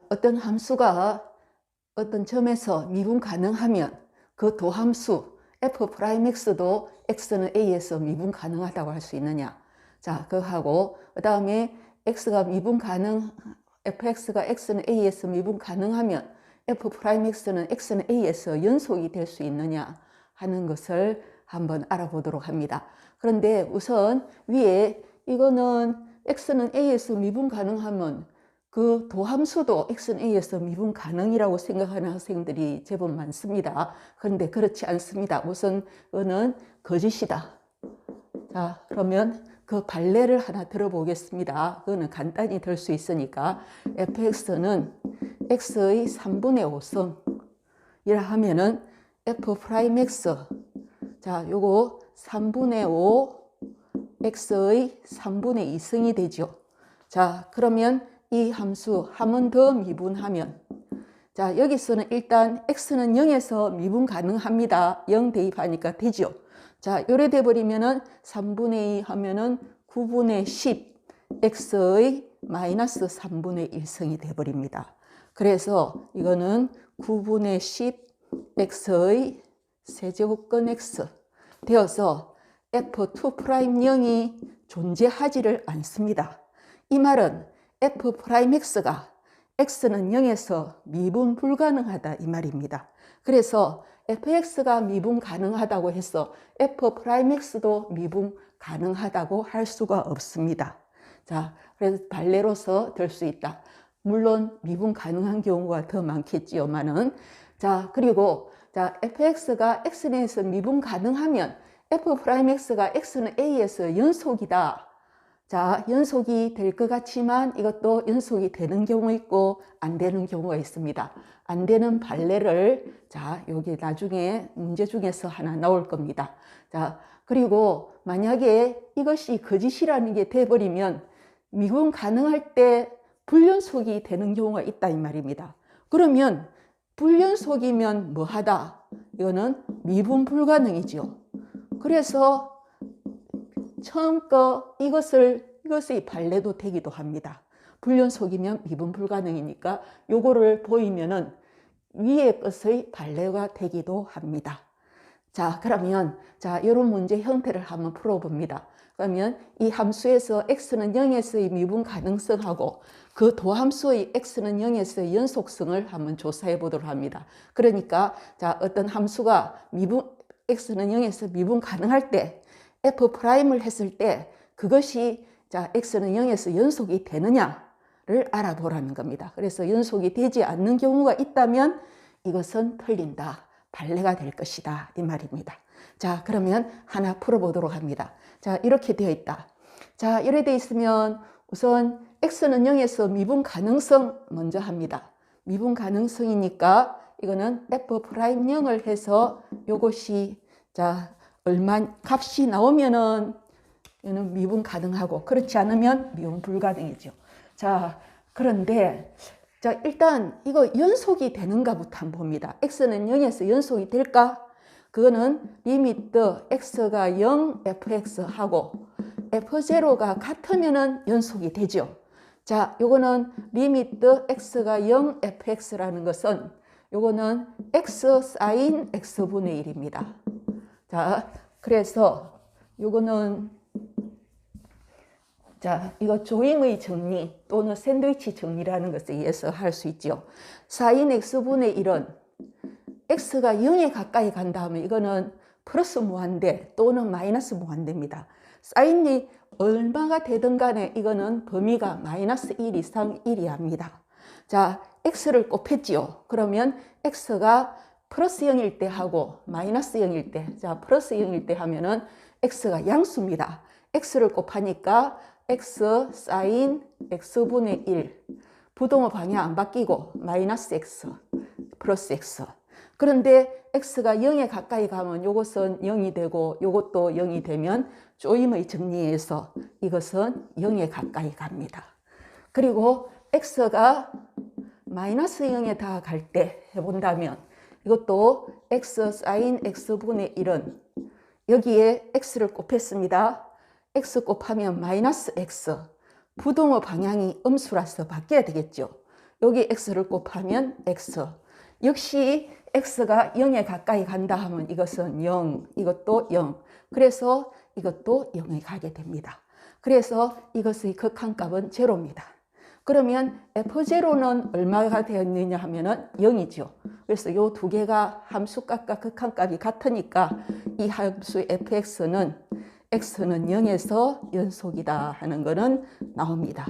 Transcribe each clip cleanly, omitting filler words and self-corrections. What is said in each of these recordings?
어떤 함수가 어떤 점에서 미분 가능하면 그 도함수 f'x도 x는 a에서 미분 가능하다고 할 수 있느냐. 자, 그거하고 그 다음에 x가 미분 가능, fx가 x는 a에서 미분 가능하면 f'x는 x는 a에서 연속이 될 수 있느냐 하는 것을 한번 알아보도록 합니다. 그런데 우선 위에 이거는 x는 a에서 미분 가능하면 그 도함수도 x는 a에서 미분 가능이라고 생각하는 학생들이 제법 많습니다. 그런데 그렇지 않습니다. 우선 그거는 거짓이다. 자, 그러면 그 발레를 하나 들어보겠습니다. 그거는 간단히 들 수 있으니까 fx는 x의 3분의 5승이라 하면은 f'x, 자, 요거 3분의 5 x의 3분의 2승이 되죠. 자, 그러면 이 함수 한 번 더 미분하면, 자, 여기서는 일단 x는 0에서 미분 가능합니다. 0 대입하니까 되죠. 자, 요래 돼버리면은 3분의 2 하면은 9분의 10 x의 마이너스 3분의 1승이 돼버립니다. 그래서 이거는 9분의 10 x의 세제곱근 x 되어서 f2'0이 존재하지를 않습니다. 이 말은 f'x가 x는 0에서 미분 불가능하다 이 말입니다. 그래서 fx가 미분 가능하다고 해서 f'x도 미분 가능하다고 할 수가 없습니다. 자, 그래서 발레로서 될 수 있다. 물론 미분 가능한 경우가 더 많겠지요만은, 자, 그리고 자, fx가 x에서 미분 가능하면 f'x가 x는 a에서 연속이다. 자, 연속이 될 것 같지만 이것도 연속이 되는 경우 있고 안 되는 경우가 있습니다. 안 되는 발레를, 자, 여기 나중에 문제 중에서 하나 나올 겁니다. 자, 그리고 만약에 이것이 거짓이라는 게 돼버리면 미분 가능할 때 불연속이 되는 경우가 있다 이 말입니다. 그러면 불연속이면 뭐하다? 이거는 미분 불가능이죠. 그래서 처음 거 이것의 발레도 되기도 합니다. 불연속이면 미분 불가능이니까 요거를 보이면은 위의 것의 발레가 되기도 합니다. 자, 그러면 자, 이런 문제 형태를 한번 풀어봅니다. 그러면 이 함수에서 x는 0에서의 미분 가능성하고 그 도함수의 x는 0에서의 연속성을 한번 조사해 보도록 합니다. 그러니까 자, 어떤 함수가 x는 0에서 미분 가능할 때 f'을 했을 때 그것이 자, x는 0에서 연속이 되느냐를 알아보라는 겁니다. 그래서 연속이 되지 않는 경우가 있다면 이것은 틀린다. 발레가 될 것이다. 이 말입니다. 자, 그러면 하나 풀어보도록 합니다. 자, 이렇게 되어 있다. 자, 이렇게 되어 있으면 우선 x는 0에서 미분 가능성 먼저 합니다. 미분 가능성이니까 이거는 f'0을 해서 요것이 자, 얼마 값이 나오면은 얘는 미분 가능하고 그렇지 않으면 미분 불가능이죠. 자, 그런데 자, 일단 이거 연속이 되는가부터 한번 봅니다. x는 0에서 연속이 될까? 그거는 리미트 x가 0 fx 하고 f0가 같으면은 연속이 되죠. 자, 요거는 리미트 x가 0 fx라는 것은 요거는 x 사인 x분의 1입니다. 자, 그래서 요거는 자, 이거 조임의 정리 또는 샌드위치 정리라는 것에 의해서 할 수 있죠. 사인 x분의 1은 x가 0에 가까이 간다 하면 이거는 플러스 무한대 또는 마이너스 무한대입니다. 사인이 얼마가 되든 간에 이거는 범위가 마이너스 1 이상 1이 합니다. 자, x를 곱했지요. 그러면 x가 플러스 0일 때 하고 마이너스 0일 때, 자, 플러스 0일 때 하면은 x가 양수입니다. x를 곱하니까 x 사인 x분의 1 부동호 방향 안 바뀌고 마이너스 x 플러스 x. 그런데 x가 0에 가까이 가면 이것은 0이 되고 이것도 0이 되면 조임의 정리에서 이것은 0에 가까이 갑니다. 그리고 x가 마이너스 0에 다 갈 때 해본다면 이것도 x 사인 x분의 1은 여기에 x를 곱했습니다. x 곱하면 마이너스 x. 부동호 방향이 음수라서 바뀌어야 되겠죠. 여기 x를 곱하면 x. 역시 x가 0에 가까이 간다 하면 이것은 0, 이것도 0. 그래서 이것도 0에 가게 됩니다. 그래서 이것의 극한값은 제로입니다. 그러면 f0는 얼마가 되었느냐 하면은 0이죠. 그래서 이 두 개가 함수값과 극한값이 같으니까 이 함수 fx는 x는 0에서 연속이다 하는 거는 나옵니다.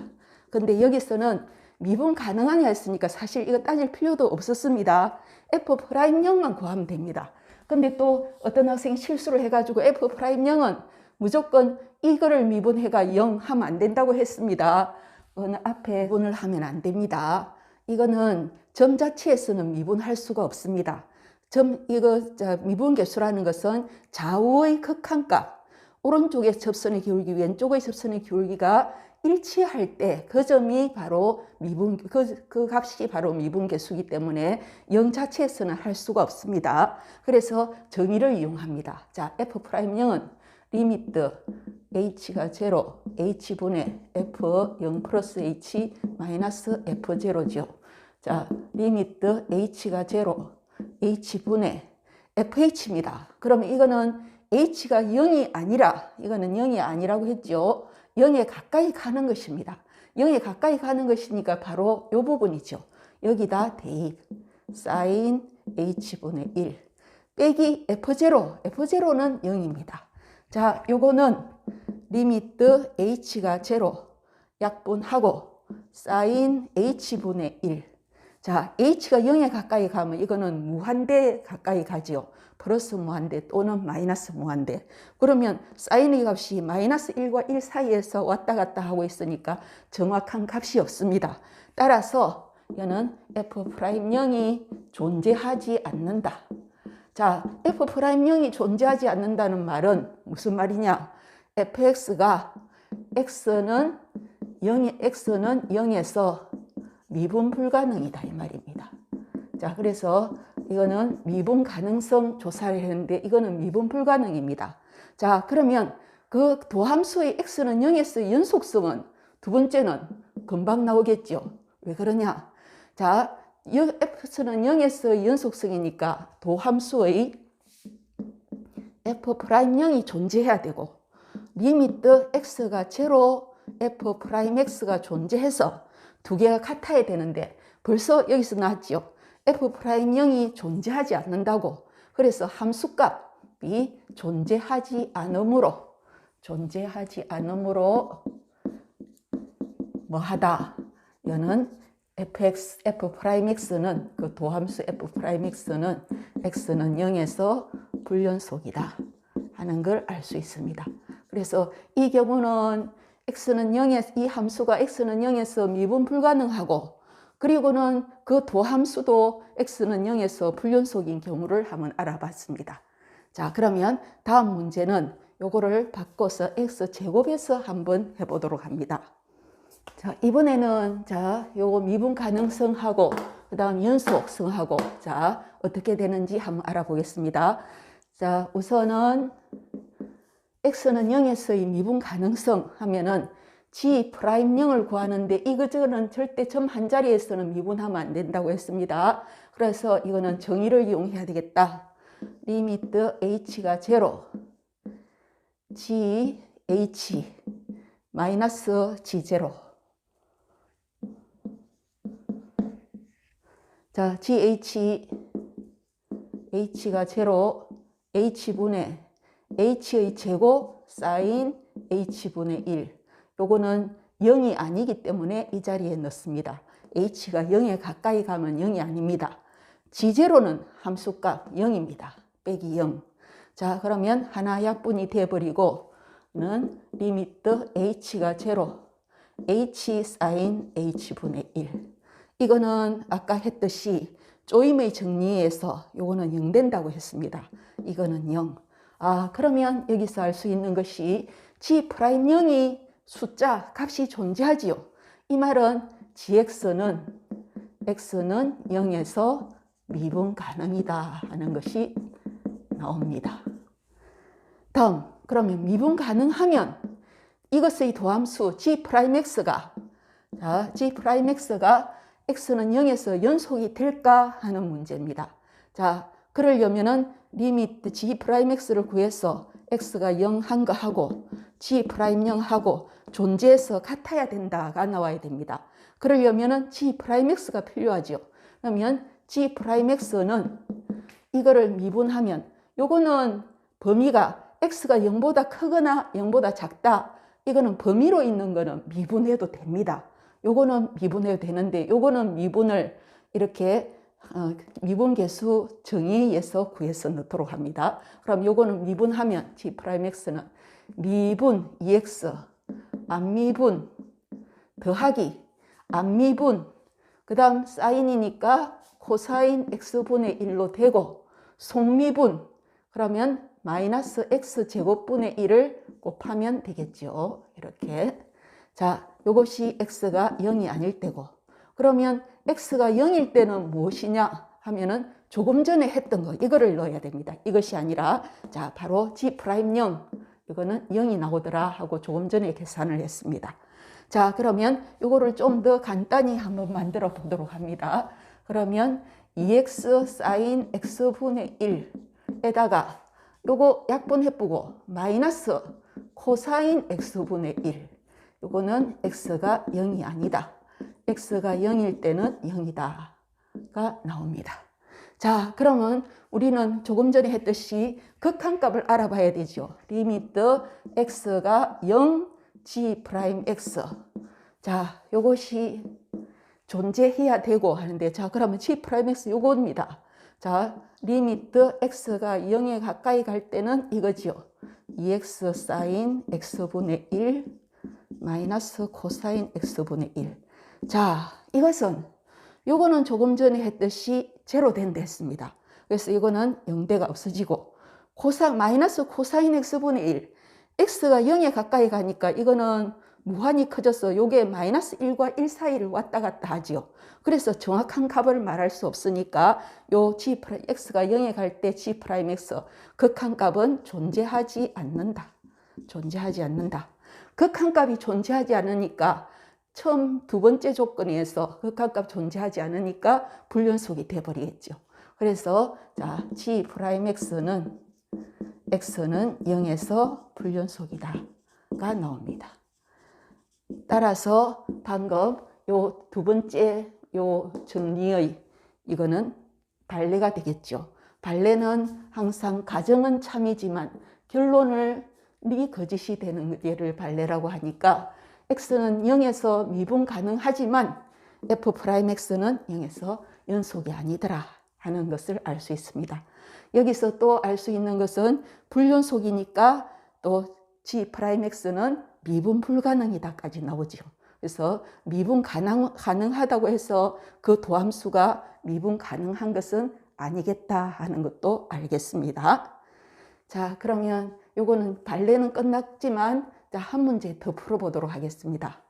근데 여기서는 미분 가능하냐 했으니까 사실 이거 따질 필요도 없었습니다. f'0만 구하면 됩니다. 근데 또 어떤 학생이 실수를 해가지고 f'0은 무조건 이거를 미분해가 0 하면 안 된다고 했습니다. 이거는 앞에 미분을 하면 안 됩니다. 이거는 점 자체에서는 미분할 수가 없습니다. 미분계수라는 것은 좌우의 극한값, 오른쪽의 접선의 기울기, 왼쪽의 접선의 기울기가 일치할 때 그 점이 바로 그 값이 바로 미분계수이기 때문에 0 자체에서는 할 수가 없습니다. 그래서 정의를 이용합니다. 자, f'0은 리미트 h가 0, h분의 f0 플러스 h 마이너스 f0죠. 자, 리미트 h가 0, h분의 fh입니다. 그러면 이거는 h가 0이 아니라, 이거는 0이 아니라고 했죠. 0에 가까이 가는 것입니다. 0에 가까이 가는 것이니까 바로 이 부분이죠. 여기다 대입 sin h분의 1 빼기 f0, f0는 0입니다. 자, 요거는 리미트 h가 0 약분하고 sin h분의 1. 자, h가 0에 가까이 가면 이거는 무한대 가까이 가지요. 플러스 무한대 또는 마이너스 무한대. 그러면 사인의 값이 마이너스 1과 1 사이에서 왔다 갔다 하고 있으니까 정확한 값이 없습니다. 따라서 이거는 f'0이 존재하지 않는다. 자, f'0이 존재하지 않는다는 말은 무슨 말이냐? fx가 x는 0에서 미분 불가능이다 이 말입니다. 자, 그래서 이거는 미분 가능성 조사를 했는데 이거는 미분 불가능입니다. 자, 그러면 그 도함수의 x는 0에서 연속성은 두 번째는 금방 나오겠죠. 왜 그러냐? 자, f는 0에서 연속성이니까 도함수의 f'0이 존재해야 되고 리미트 x가 0, f'x가 존재해서 두 개가 같아야 되는데 벌써 여기서 나왔죠. f'0이 존재하지 않는다고. 그래서 함수값이 존재하지 않으므로 뭐하다. 이거는 f'x는 그 도함수 f'x는 x는 0에서 불연속이다 하는 걸 알 수 있습니다. 그래서 이 경우는 이 함수가 x는 0에서 미분 불가능하고 그리고는 그 도함수도 x는 0에서 불연속인 경우를 한번 알아봤습니다. 자, 그러면 다음 문제는 요거를 바꿔서 x제곱에서 한번 해보도록 합니다. 자, 이번에는 요거 미분 가능성하고 그 다음 연속성하고 어떻게 되는지 한번 알아보겠습니다. 자, 우선은 x는 0에서의 미분 가능성 하면은 g'0을 구하는데 이거는 절대 점 한 자리에서는 미분하면 안 된다고 했습니다. 그래서 이거는 정의를 이용해야 되겠다. 리미트 h가 0, gh 마이너스 g0. 자, h가 0, h분의 h의 제곱 sin h분의 1. 요거는 0이 아니기 때문에 이 자리에 넣습니다. h가 0에 가까이 가면 0이 아닙니다. g0는 함수값 0입니다. 빼기 0. 자, 그러면 하나 약분이 돼버리고는 리미트 h가 0, h sin h분의 1. 이거는 아까 했듯이 조임의 정리에서 요거는 0 된다고 했습니다. 이거는 0. 아, 그러면 여기서 알 수 있는 것이 g'0이 숫자 값이 존재하지요. 이 말은 x는 0에서 미분 가능이다 하는 것이 나옵니다. 다음, 그러면 미분 가능하면 이것의 도함수 g'x가 x는 0에서 연속이 될까 하는 문제입니다. 자, 그러려면은 리미트 g'x를 구해서 x가 0 한 거 하고 g'0 하고 존재해서 같아야 된다가 나와야 됩니다. 그러려면은 g'x가 필요하죠. 그러면 g'x는 이거를 미분하면 요거는 범위가 x가 0보다 크거나 0보다 작다. 이거는 범위로 있는 거는 미분해도 됩니다. 요거는 미분해도 되는데 요거는 미분을 이렇게 미분계수 정의에서 구해서 넣도록 합니다. 그럼 요거는 미분하면 g'x는 미분 2x 안미분 더하기 안미분 그 다음 사인이니까 코사인 x분의 1로 되고 속미분 그러면 마이너스 x제곱분의 1을 곱하면 되겠죠. 이렇게. 자, 요것이 x가 0이 아닐 때고 그러면 x가 0일 때는 무엇이냐 하면은 조금 전에 했던 거 이거를 넣어야 됩니다. 이것이 아니라 자 바로 g'0 이거는 0이 나오더라 하고 조금 전에 계산을 했습니다. 자 그러면 요거를 좀 더 간단히 한번 만들어 보도록 합니다. 그러면 2x 사인 x분의 1에다가 요거 약분해보고 마이너스 코사인 x분의 1 요거는 x가 0이 아니다. x가 0일 때는 0이다가 나옵니다. 자 그러면 우리는 조금 전에 했듯이 극한값을 알아봐야 되죠. 리미트 x가 0 g'x 자 요것이 존재해야 되고 하는데 자 그러면 g'x 요겁니다. 자 리미트 x가 0에 가까이 갈 때는 이거죠. 2x 사인 x분의 1 마이너스 코사인 x분의 1 자 이것은 요거는 조금 전에 했듯이 제로 된다 했습니다. 그래서 이거는 0대가 없어지고 마이너스 코사인 x분의 1 x가 0에 가까이 가니까 이거는 무한히 커져서 요게 마이너스 1과 1 사이를 왔다 갔다 하지요. 그래서 정확한 값을 말할 수 없으니까 요 x가 0에 갈 때 g'x 극한값은 존재하지 않는다. 존재하지 않는다. 극한값이 존재하지 않으니까 처음 두 번째 조건에서 극한값 존재하지 않으니까 불연속이 돼버리겠죠. 그래서 자 g'x는 x는 0에서 불연속이다가 나옵니다. 따라서 방금 요 두 번째 요 정리의 이거는 발레가 되겠죠. 발레는 항상 가정은 참이지만 결론이 거짓이 되는 예를 발레라고 하니까 x는 0에서 미분 가능하지만 f'x는 0에서 연속이 아니더라 하는 것을 알 수 있습니다. 여기서 또 알 수 있는 것은 불연속이니까 또 g'x는 미분 불가능이다까지 나오죠. 그래서 미분 가능하다고 해서 그 도함수가 미분 가능한 것은 아니겠다 하는 것도 알겠습니다. 자, 그러면 요거는 발레는 끝났지만 자, 한 문제 더 풀어보도록 하겠습니다.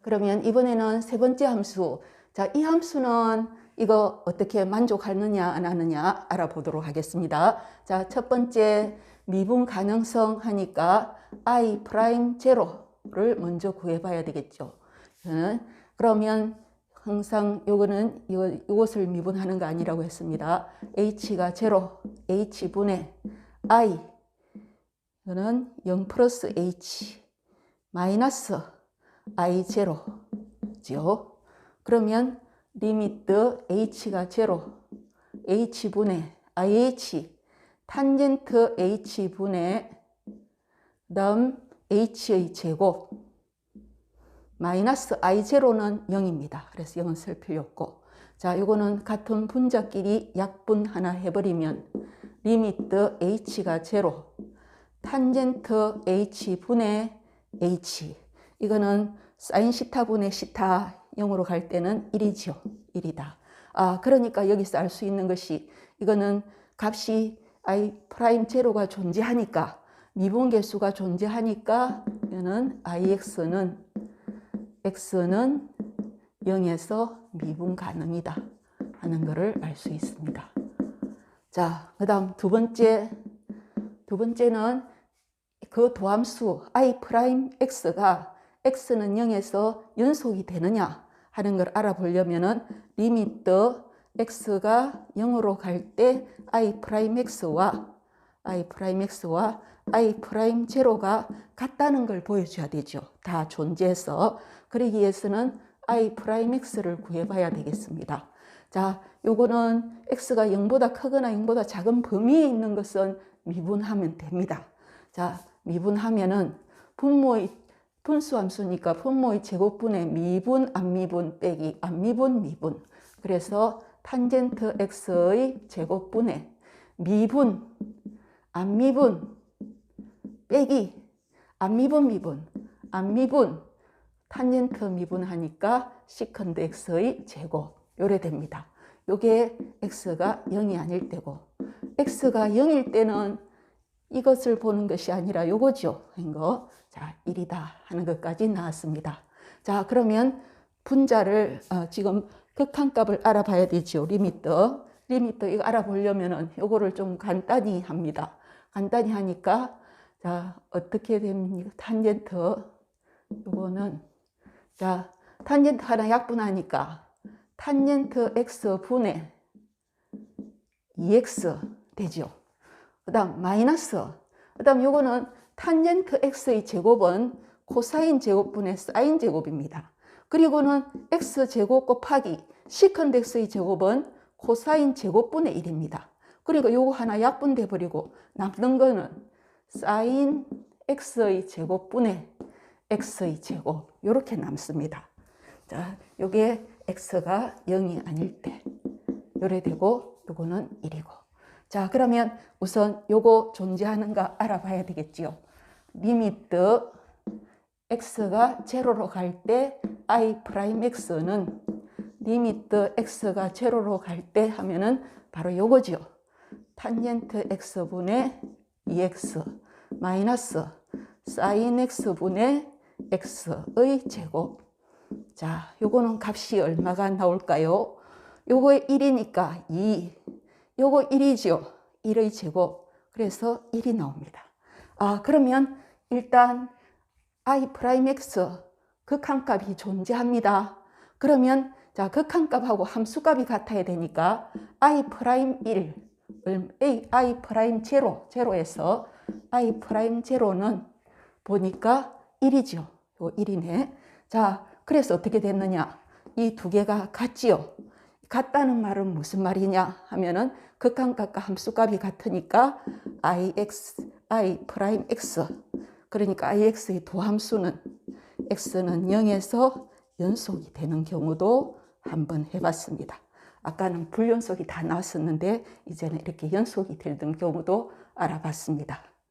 그러면 이번에는 세 번째 함수. 자, 이 함수는 이거 어떻게 만족하느냐 안 하느냐 알아보도록 하겠습니다. 자, 첫 번째 미분 가능성 하니까 i'0를 먼저 구해봐야 되겠죠. 그러면 항상 요거는 이것을 미분하는 거 아니라고 했습니다. h가 0, h분의 i 이거는 0 플러스 h 마이너스 i0죠. 그러면 리미트 h가 0, h분의 ih 탄젠트 h분의 그다음 h의 제곱 마이너스 i0는 0입니다. 그래서 0은 쓸 필요 없고 자, 이거는 같은 분자끼리 약분 하나 해버리면 리미트 h가 0 탄젠트 h분의 h 이거는 사인 시타분의 시타 0으로 갈 때는 1이죠. 1이다. 아, 그러니까 여기서 알 수 있는 것이 이거는 값이 i'0가 존재하니까 미분계수가 존재하니까 이거는 x는 0에서 미분 가능이다 하는 것을 알 수 있습니다. 자, 그 다음 두 번째는 그 도함수 i'x가 x는 0에서 연속이 되느냐 하는 걸 알아보려면은 리미트 x가 0으로 갈 때 i'x와 i'0가 같다는 걸 보여줘야 되죠. 다 존재해서. 그러기 위해서는 i'(x를 구해봐야 되겠습니다. 자, 요거는 x가 0보다 크거나 0보다 작은 범위에 있는 것은 미분하면 됩니다. 자, 미분하면은 분수함수니까 분모의 제곱분의 미분, 안미분 빼기 안미분, 미분. 그래서 탄젠트 x의 제곱분의 미분, 안미분 빼기 안미분, 미분, 안미분, 탄젠트 미분하니까 시컨드 x의 제곱. 요래 됩니다. 요게 x가 0이 아닐 때고, x가 0일 때는 이것을 보는 것이 아니라 요거죠. 이거. 자, 1이다 하는 것까지 나왔습니다. 자, 그러면 분자를 지금 극한값을 알아봐야 되죠. 리미트 이거 알아보려면은 요거를 좀 간단히 합니다. 간단히 하니까 자, 어떻게 됩니까? 탄젠트 요거는 자, 탄젠트 하나 약분하니까 탄젠트 x 분의 2x 되죠. 그 다음 마이너스, 그 다음 요거는 탄젠트 x의 제곱은 코사인 제곱분의 사인 제곱입니다. 그리고는 x제곱 곱하기 시컨드 x의 제곱은 코사인 제곱분의 1입니다. 그리고 요거 하나 약분돼 버리고 남는 거는 사인 x의 제곱분의 x의 제곱 요렇게 남습니다. 자, 요게 x가 0이 아닐 때 요래 되고 요거는 1이고. 자, 그러면 우선 요거 존재하는가 알아봐야 되겠지요. 리미트 x가 제로로 갈 때 i'(x는 리미트 x가 제로로 갈 때 하면은 바로 요거죠. 탄젠트 x분의 2x 마이너스 사인 x분의 x의 제곱. 자, 요거는 값이 얼마가 나올까요? 요거 1이니까 2, 요거 1이죠. 1의 제곱. 그래서 1이 나옵니다. 그러면 일단 i'(x) 극한값이 존재합니다. 그러면 자, 극한값하고 함수값이 같아야 되니까 i'1, i'0에서 i'0는 보니까 1이죠. 요 1이네. 자, 그래서 어떻게 됐느냐? 이 두 개가 같지요. 같다는 말은 무슨 말이냐 하면은 극한값과 함수값이 같으니까 i'(x) 그러니까 ix의 도함수는 x는 0에서 연속이 되는 경우도 한번 해봤습니다. 아까는 불연속이 다 나왔었는데 이제는 이렇게 연속이 되는 경우도 알아봤습니다.